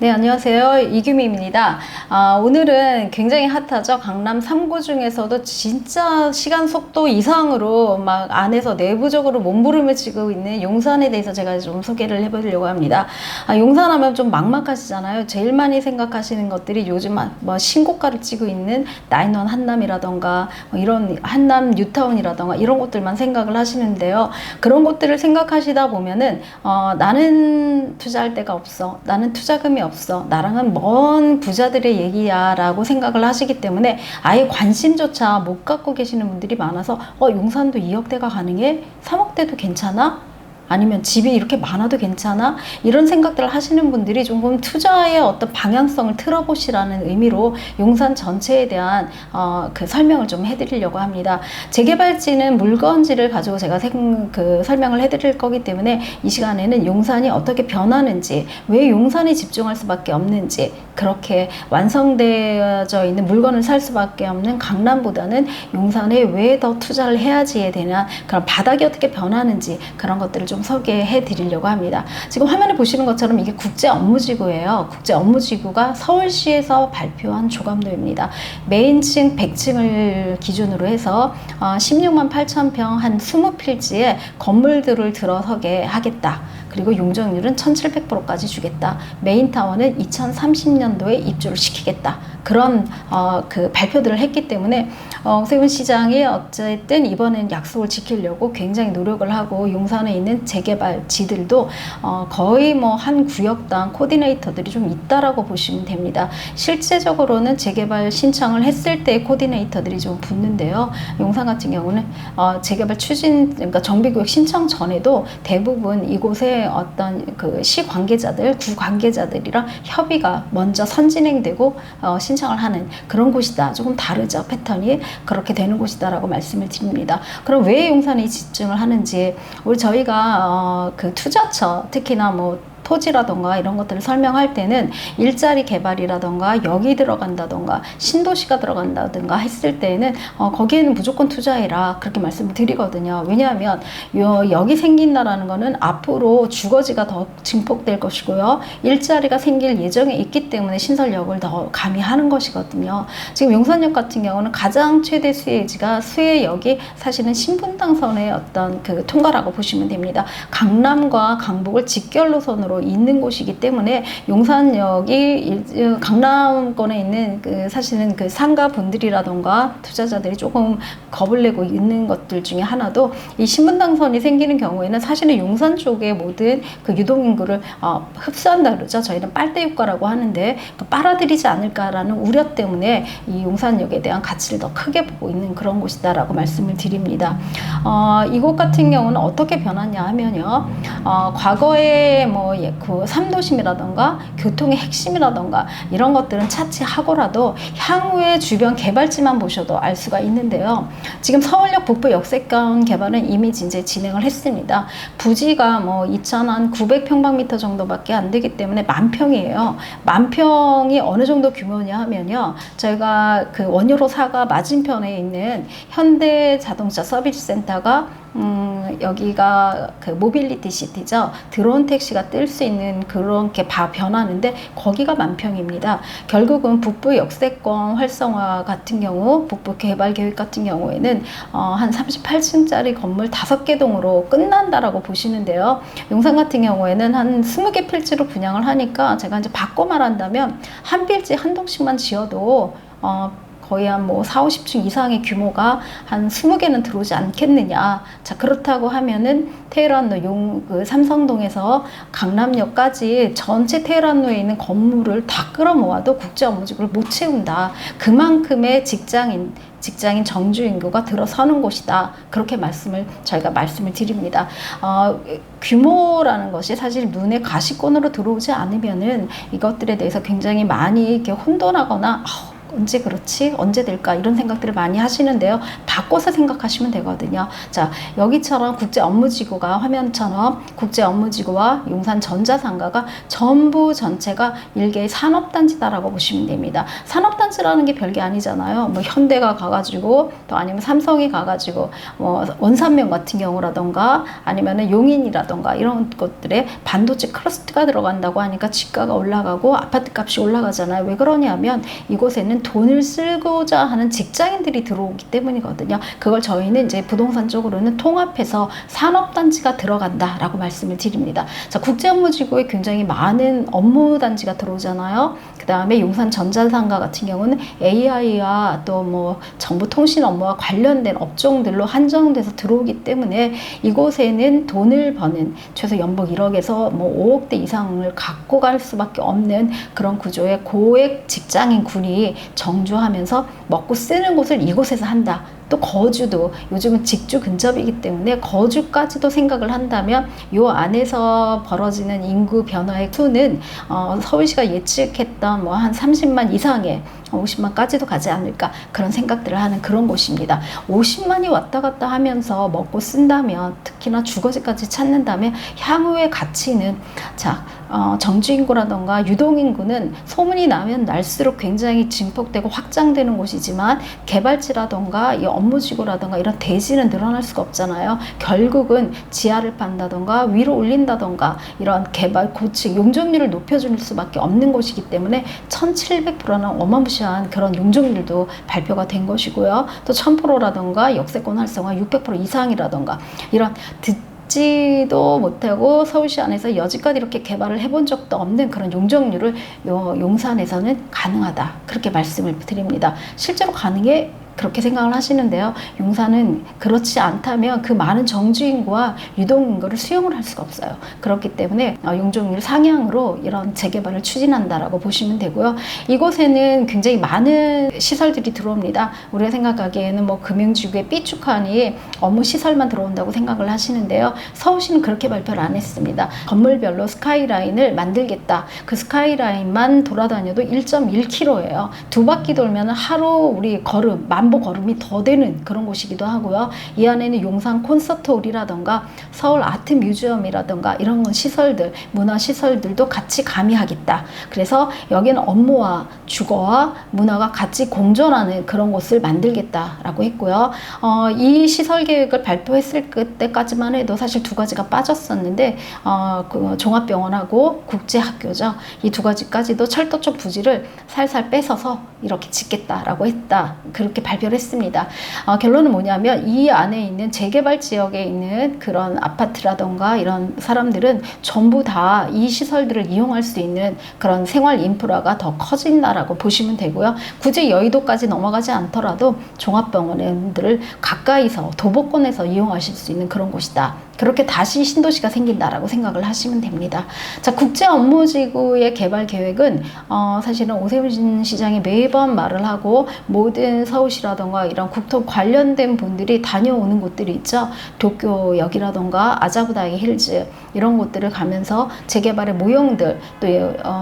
네, 안녕하세요. 이규미입니다. 오늘은 굉장히 핫하죠. 강남 3구 중에서도 진짜 시간 속도 이상으로 막 안에서 내부적으로 몸부림을 치고 있는 용산에 대해서 제가 좀 소개를 해보려고 합니다. 용산하면 좀 막막하시잖아요. 제일 많이 생각하시는 것들이 요즘 뭐 신고가를 치고 있는 나인원 한남이라던가 뭐 이런 한남 뉴타운이라던가 이런 것들만 생각을 하시는데요. 그런 것들을 생각하시다 보면은 나는 투자할 데가 없어. 나는 투자금이 없어. 나랑은 먼 부자들의 얘기야 라고 생각을 하시기 때문에 아예 관심조차 못 갖고 계시는 분들이 많아서 용산도 2억대가 가능해? 3억대도 괜찮아? 아니면 집이 이렇게 많아도 괜찮아? 이런 생각들을 하시는 분들이 조금 투자의 어떤 방향성을 틀어보시라는 의미로 용산 전체에 대한 그 설명을 좀 해드리려고 합니다. 재개발지는 물건지를 가지고 제가 설명을 해드릴 거기 때문에 이 시간에는 용산이 어떻게 변하는지, 왜 용산에 집중할 수밖에 없는지, 그렇게 완성되어져 있는 물건을 살 수밖에 없는 강남보다는 용산에 왜 더 투자를 해야지에 대한 그런 바닥이 어떻게 변하는지 그런 것들을 좀 소개해 드리려고 합니다. 지금 화면에 보시는 것처럼 이게 국제업무지구예요. 국제업무지구가 서울시에서 발표한 조감도입니다. 메인층 100층을 기준으로 해서 16만 8천 평 한 20필지의 건물들을 들어서게 하겠다. 그리고 용적률은 1700%까지 주겠다. 메인타워는 2030년도에 입주를 시키겠다. 그런 그 발표들을 했기 때문에 세운시장이 어쨌든 이번엔 약속을 지키려고 굉장히 노력을 하고 용산에 있는 재개발지들도 거의 뭐 한 구역당 코디네이터들이 좀 있다라고 보시면 됩니다. 실제적으로는 재개발 신청을 했을 때 코디네이터들이 좀 붙는데요. 용산 같은 경우는 재개발 그러니까 정비구역 신청 전에도 대부분 이곳에 어떤 그 시 관계자들, 구 관계자들이랑 협의가 먼저 선진행되고 신청을 하는 그런 곳이다. 조금 다르죠, 패턴이. 그렇게 되는 곳이다라고 말씀을 드립니다. 그럼 왜 용산에 집중을 하는지, 우리 저희가 그 투자처, 특히나 뭐 토지라던가 이런 것들을 설명할 때는 일자리 개발이라던가 여기 들어간다던가 신도시가 들어간다던가 했을 때는 거기에는 무조건 투자해라 그렇게 말씀을 드리거든요. 왜냐하면 여기 생긴다라는 거는 앞으로 주거지가 더 증폭될 것이고요. 일자리가 생길 예정에 있기 때문에 신설역을 더 가미하는 것이거든요. 지금 용산역 같은 경우는 가장 최대 수혜지가 수혜역이 사실은 신분당선의 어떤 그 통과라고 보시면 됩니다. 강남과 강북을 직결 노선으로 있는 곳이기 때문에 용산역이 강남권에 있는 그 사실은 그 상가분들이라던가 투자자들이 조금 겁을 내고 있는 것들 중에 하나도 이 신분당선이 생기는 경우에는 사실은 용산 쪽의 모든 그 유동인구를 흡수한다 그러죠. 저희는 빨대효과라고 하는데 빨아들이지 않을까라는 우려 때문에 이 용산역에 대한 가치를 더 크게 보고 있는 그런 곳이다라고 말씀을 드립니다. 이곳 같은 경우는 어떻게 변하냐 하면요. 과거에 뭐 그 3도심이라던가 교통의 핵심이라던가 이런 것들은 차치하고라도 향후에 주변 개발지만 보셔도 알 수가 있는데요. 지금 서울역 북부 역세권 개발은 이미 이제 진행을 했습니다. 부지가 뭐 2,900평방미터 정도밖에 안 되기 때문에 만평이에요. 만평이 어느 정도 규모냐 하면요. 저희가 그 원효로 사가 맞은편에 있는 현대자동차 서비스센터가 여기가 그 모빌리티 시티죠. 드론 택시가 뜰 수 있는 그렇게 변하는데 거기가 만평입니다. 결국은 북부 역세권 활성화 같은 경우, 북부 개발 계획 같은 경우에는 한 38층짜리 건물 5개 동으로 끝난다라고 보시는데요. 용산 같은 경우에는 한 20개 필지로 분양을 하니까 제가 이제 바꿔 말한다면 한 필지 한 동씩만 지어도 거의 한 뭐 4, 50층 이상의 규모가 한 20개는 들어오지 않겠느냐. 자, 그렇다고 하면은 테헤란로 그 삼성동에서 강남역까지 전체 테헤란로에 있는 건물을 다 끌어모아도 국제업무지구를 못 채운다. 그만큼의 직장인 정주 인구가 들어서는 곳이다. 그렇게 저희가 말씀을 드립니다. 규모라는 것이 사실 눈에 가시권으로 들어오지 않으면은 이것들에 대해서 굉장히 많이 이렇게 혼돈하거나 언제 그렇지? 언제 될까? 이런 생각들을 많이 하시는데요. 바꿔서 생각하시면 되거든요. 자, 여기처럼 국제업무지구가 화면처럼 국제업무지구와 용산전자상가가 전부 전체가 일개의 산업단지다라고 보시면 됩니다. 산업단지라는 게 별게 아니잖아요. 뭐 현대가 가가지고 또 아니면 삼성이 가가지고 뭐 원산명 같은 경우라던가 아니면은 용인이라던가 이런 것들에 반도체 클러스터가 들어간다고 하니까 집가가 올라가고 아파트 값이 올라가잖아요. 왜 그러냐면 이곳에는 돈을 쓰고자 하는 직장인들이 들어오기 때문이거든요. 그걸 저희는 이제 부동산 쪽으로는 통합해서 산업단지가 들어간다라고 말씀을 드립니다. 자, 국제업무지구에 굉장히 많은 업무단지가 들어오잖아요. 그 다음에 용산전자상가 같은 경우는 AI와 또 뭐 정보통신 업무와 관련된 업종들로 한정돼서 들어오기 때문에 이곳에는 돈을 버는 최소 연봉 1억에서 뭐 5억대 이상을 갖고 갈 수밖에 없는 그런 구조의 고액 직장인 군이 정주하면서 먹고 쓰는 곳을 이곳에서 한다. 또 거주도 요즘은 직주 근접이기 때문에 거주까지도 생각을 한다면 요 안에서 벌어지는 인구 변화의 수는 서울시가 예측했던 뭐 한 30만 이상의 50만까지도 가지 않을까 그런 생각들을 하는 그런 곳입니다. 50만이 왔다 갔다 하면서 먹고 쓴다면 특히나 주거지까지 찾는다면 향후의 가치는 자 정주인구라던가 유동인구는 소문이 나면 날수록 굉장히 증폭되고 확장되는 곳이지만 개발지라던가 이 업무지구라던가 이런 대지는 늘어날 수가 없잖아요. 결국은 지하를 판다던가 위로 올린다던가 이런 개발 고층 용적률을 높여줄 수밖에 없는 곳이기 때문에 1700%는 어마무시한 그런 용적률도 발표가 된 것이고요. 또 1000%라던가 역세권 활성화 600% 이상이라던가 이런 지도 못하고 서울시 안에서 여지껏 이렇게 개발을 해본 적도 없는 그런 용적률을 용산에서는 가능하다. 그렇게 말씀을 드립니다. 실제로 가능해? 그렇게 생각을 하시는데요. 용산은 그렇지 않다면 그 많은 정주인구와 유동인구를 수용을 할 수가 없어요. 그렇기 때문에 용적률 상향으로 이런 재개발을 추진한다라고 보시면 되고요. 이곳에는 굉장히 많은 시설들이 들어옵니다. 우리가 생각하기에는 뭐 금융지구의 삐죽하니 업무 시설만 들어온다고 생각을 하시는데요. 서울시는 그렇게 발표를 안 했습니다. 건물별로 스카이라인을 만들겠다. 그 스카이라인만 돌아다녀도 1.1km예요. 두 바퀴 돌면 하루 우리 걸음 만보 걸음이 더 되는 그런 곳이기도 하고요. 이 안에는 용산 콘서트홀이라던가 서울 아트 뮤지엄이라던가 이런 시설들, 문화 시설들도 같이 가미하겠다. 그래서 여기는 업무와 주거와 문화가 같이 공존하는 그런 곳을 만들겠다라고 했고요. 이 시설 계획을 발표했을 그때까지만 해도 사실 두 가지가 빠졌었는데 그 종합병원하고 국제학교죠. 이 두 가지까지도 철도 쪽 부지를 살살 뺏어서 이렇게 짓겠다라고 했다. 그렇게 발표를 했습니다. 결론은 뭐냐면 이 안에 있는 재개발 지역에 있는 그런 아파트라던가 이런 사람들은 전부 다 이 시설들을 이용할 수 있는 그런 생활 인프라가 더 커진다라고 보시면 되고요. 굳이 여의도까지 넘어가지 않더라도 종합병원들을 가까이서 도보권에서 이용하실 수 있는 그런 곳이다. 그렇게 다시 신도시가 생긴다라고 생각을 하시면 됩니다. 자, 국제업무지구의 개발 계획은 사실은 오세훈 시장이 매번 말을 하고 모든 서울시라던가 이런 국토 관련된 분들이 다녀오는 곳들이 있죠. 도쿄역이라던가 아자부다이 힐즈 이런 곳들을 가면서 재개발의 모형들 또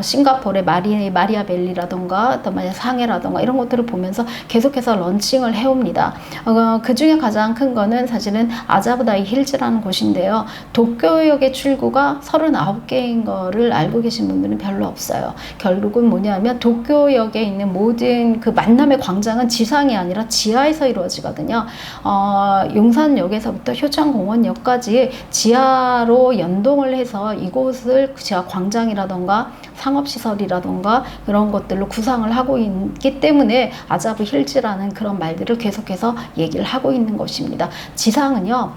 싱가포르의 마리아벨리라던가 또 상해라던가 이런 것들을 보면서 계속해서 런칭을 해옵니다. 그 중에 가장 큰 거는 사실은 아자부다이 힐즈라는 곳인데요. 도쿄역의 출구가 39개인 거를 알고 계신 분들은 별로 없어요. 결국은 뭐냐면 도쿄역에 있는 모든 그 만남의 광장은 지상이 아니라 지하에서 이루어지거든요. 용산역에서부터 효창공원역까지 지하로 연동을 해서 이곳을 지하 광장이라던가 상업시설이라던가 이런 것들로 구상을 하고 있기 때문에 아자부 힐즈라는 그런 말들을 계속해서 얘기를 하고 있는 것입니다. 지상은요,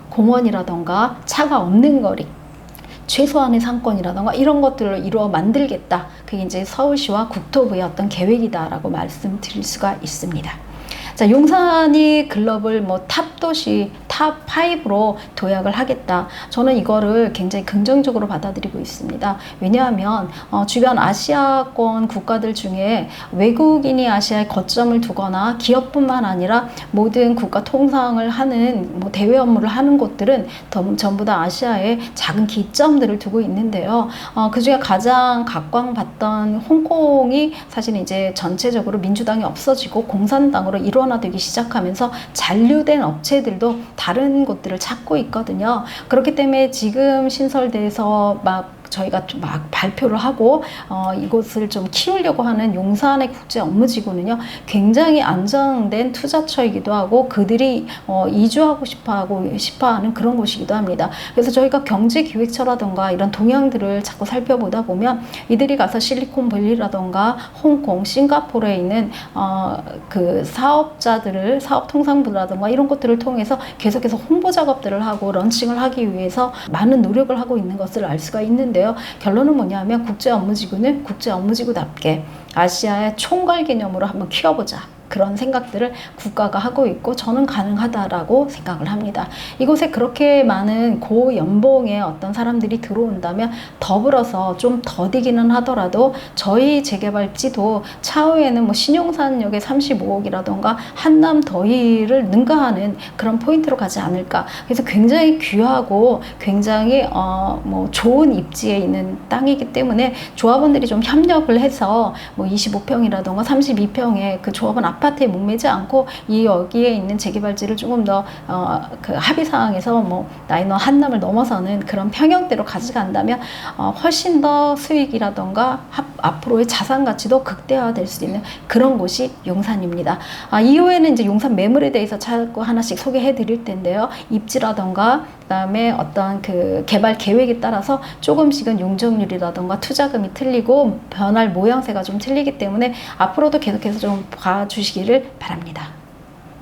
공원이라던가 차가 없는 거리, 최소한의 상권이라던가 이런 것들을 이루어 만들겠다. 그게 이제 서울시와 국토부의 어떤 계획이다라고 말씀드릴 수가 있습니다. 자, 용산이 글로벌 탑도시, 탑 5로 도약을 하겠다. 저는 이거를 굉장히 긍정적으로 받아들이고 있습니다. 왜냐하면 주변 아시아권 국가들 중에 외국인이 아시아에 거점을 두거나 기업뿐만 아니라 모든 국가 통상을 하는 뭐 대외 업무를 하는 곳들은 전부 다 아시아에 작은 기점들을 두고 있는데요. 그중에 가장 각광받던 홍콩이 사실 이제 전체적으로 민주당이 없어지고 공산당으로 일원화되기 시작하면서 잔류된 업체들도 다른 곳들을 찾고 있거든요. 그렇기 때문에 지금 신설돼서 막 저희가 막 발표를 하고 이곳을 좀 키우려고 하는 용산의 국제 업무지구는요, 굉장히 안정된 투자처이기도 하고 그들이 이주하고 싶어하는 그런 곳이기도 합니다. 그래서 저희가 경제기획처라던가 이런 동향들을 자꾸 살펴보다 보면 이들이 가서 실리콘밸리라던가 홍콩, 싱가포르에 있는 그 사업자들을 사업통상부라던가 이런 것들을 통해서 계속해서 홍보 작업들을 하고 런칭을 하기 위해서 많은 노력을 하고 있는 것을 알 수가 있는데요. 결론은 뭐냐면 국제 업무지구는 국제 업무지구답게 아시아의 총괄 개념으로 한번 키워보자. 그런 생각들을 국가가 하고 있고 저는 가능하다라고 생각을 합니다. 이곳에 그렇게 많은 고연봉의 어떤 사람들이 들어온다면 더불어서 좀 더디기는 하더라도 저희 재개발지도 차후에는 뭐 신용산역의 35억이라던가 한남 더위를 능가하는 그런 포인트로 가지 않을까. 그래서 굉장히 귀하고 굉장히 뭐 좋은 입지에 있는 땅이기 때문에 조합원들이 좀 협력을 해서 뭐 25평이라던가 32평의 그 조합원 아파트에 목매지 않고 여기에 있는 재개발지를 조금 더 그 합의 사항에서 뭐 라이너 한남을 넘어서는 그런 평형대로 가져간다면 훨씬 더 수익이라던가 앞으로의 자산 가치도 극대화될 수 있는 그런 곳이 용산입니다. 이후에는 이제 용산 매물에 대해서 자꾸 하나씩 소개해 드릴 텐데요. 입지라던가 그다음에 어떤 그 개발 계획에 따라서 조금씩은 용적률이라던가 투자금이 틀리고 변할 모양새가 좀 틀리기 때문에 앞으로도 계속해서 좀 봐주시기를 바랍니다.